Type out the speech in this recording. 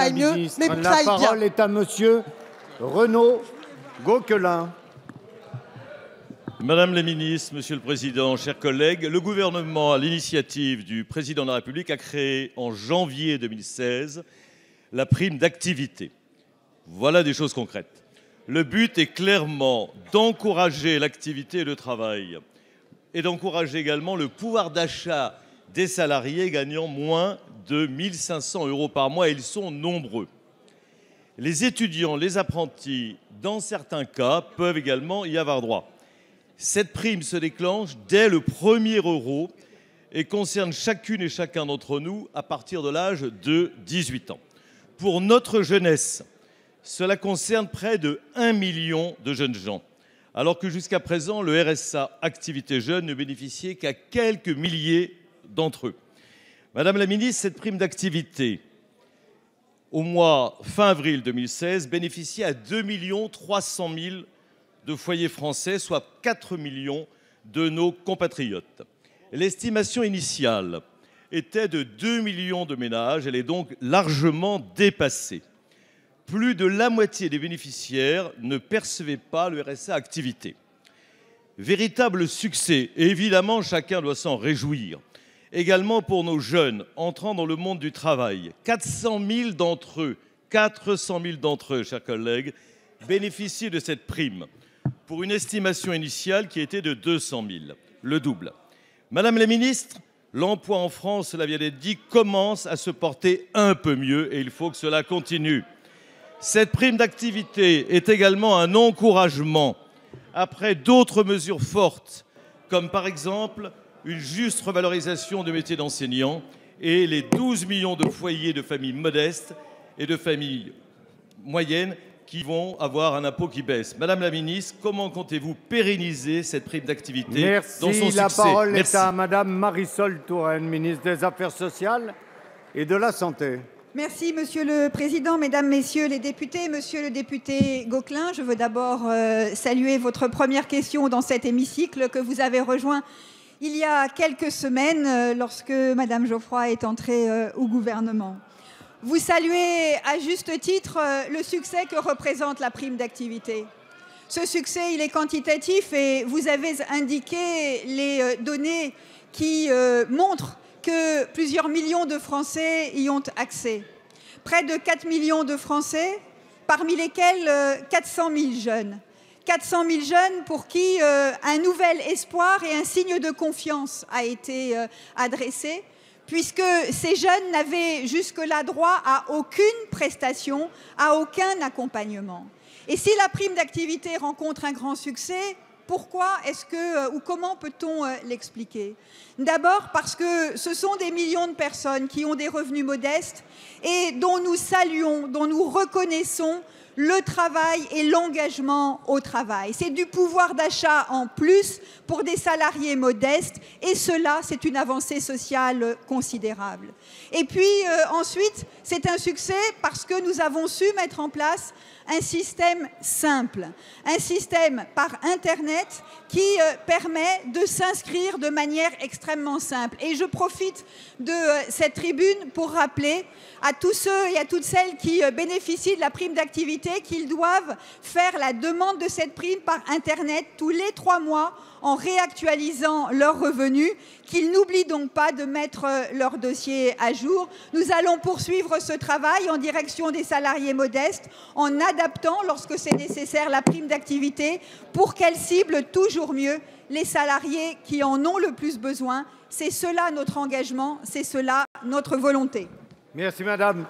aille mieux, mais que ça aille bien. La parole est à monsieur Renaud Gauquelin. Madame la ministre, Monsieur le Président, chers collègues, le gouvernement, à l'initiative du Président de la République, a créé en janvier 2016 la prime d'activité. Voilà des choses concrètes. Le but est clairement d'encourager l'activité et le travail et d'encourager également le pouvoir d'achat des salariés gagnant moins de 1 500 € par mois, et ils sont nombreux. Les étudiants, les apprentis, dans certains cas, peuvent également y avoir droit. Cette prime se déclenche dès le premier euro et concerne chacune et chacun d'entre nous à partir de l'âge de 18 ans. Pour notre jeunesse, cela concerne près de 1 million de jeunes gens, alors que jusqu'à présent, le RSA Activité Jeune ne bénéficiait qu'à quelques milliers d'entre eux. Madame la ministre, cette prime d'activité, au mois fin avril 2016, bénéficiait à 2 300 000 de foyers français, soit 4 millions de nos compatriotes. L'estimation initiale était de 2 millions de ménages, elle est donc largement dépassée. Plus de la moitié des bénéficiaires ne percevaient pas le RSA activité. Véritable succès, et évidemment chacun doit s'en réjouir. Également pour nos jeunes entrant dans le monde du travail, 400 000 d'entre eux, chers collègues, bénéficient de cette prime, pour une estimation initiale qui était de 200 000, le double. Madame la ministre, l'emploi en France, cela vient d'être dit, commence à se porter un peu mieux et il faut que cela continue. Cette prime d'activité est également un encouragement après d'autres mesures fortes, comme par exemple une juste revalorisation du métier d'enseignant et les 12 millions de foyers de familles modestes et de familles moyennes qui vont avoir un impôt qui baisse. Madame la ministre, comment comptez-vous pérenniser cette prime d'activité dans son succès? La parole est à Madame Marisol Touraine, ministre des Affaires sociales et de la Santé. Merci, Monsieur le Président, Mesdames, Messieurs les députés. Monsieur le député Gauquelin, je veux d'abord saluer votre première question dans cet hémicycle que vous avez rejoint il y a quelques semaines lorsque Madame Geoffroy est entrée au gouvernement. Vous saluez à juste titre le succès que représente la prime d'activité. Ce succès, il est quantitatif et vous avez indiqué les données qui montrent que plusieurs millions de Français y ont accès. Près de 4 millions de Français, parmi lesquels 400 000 jeunes. 400 000 jeunes pour qui un nouvel espoir et un signe de confiance a été adressé, puisque ces jeunes n'avaient jusque-là droit à aucune prestation, à aucun accompagnement. Et si la prime d'activité rencontre un grand succès, pourquoi est-ce que, ou comment peut-on l'expliquer? D'abord parce que ce sont des millions de personnes qui ont des revenus modestes et dont nous saluons, dont nous reconnaissons le travail et l'engagement au travail. C'est du pouvoir d'achat en plus pour des salariés modestes et cela, c'est une avancée sociale considérable. Et puis ensuite, c'est un succès parce que nous avons su mettre en place un système simple, un système par Internet qui permet de s'inscrire de manière extrêmement simple. Et je profite de cette tribune pour rappeler à tous ceux et à toutes celles qui bénéficient de la prime d'activité qu'ils doivent faire la demande de cette prime par Internet tous les 3 mois en réactualisant leurs revenus, qu'ils n'oublient donc pas de mettre leur dossier à jour. Nous allons poursuivre ce travail en direction des salariés modestes en adaptant, lorsque c'est nécessaire, la prime d'activité pour qu'elle cible toujours mieux les salariés qui en ont le plus besoin. C'est cela notre engagement, c'est cela notre volonté. Merci madame.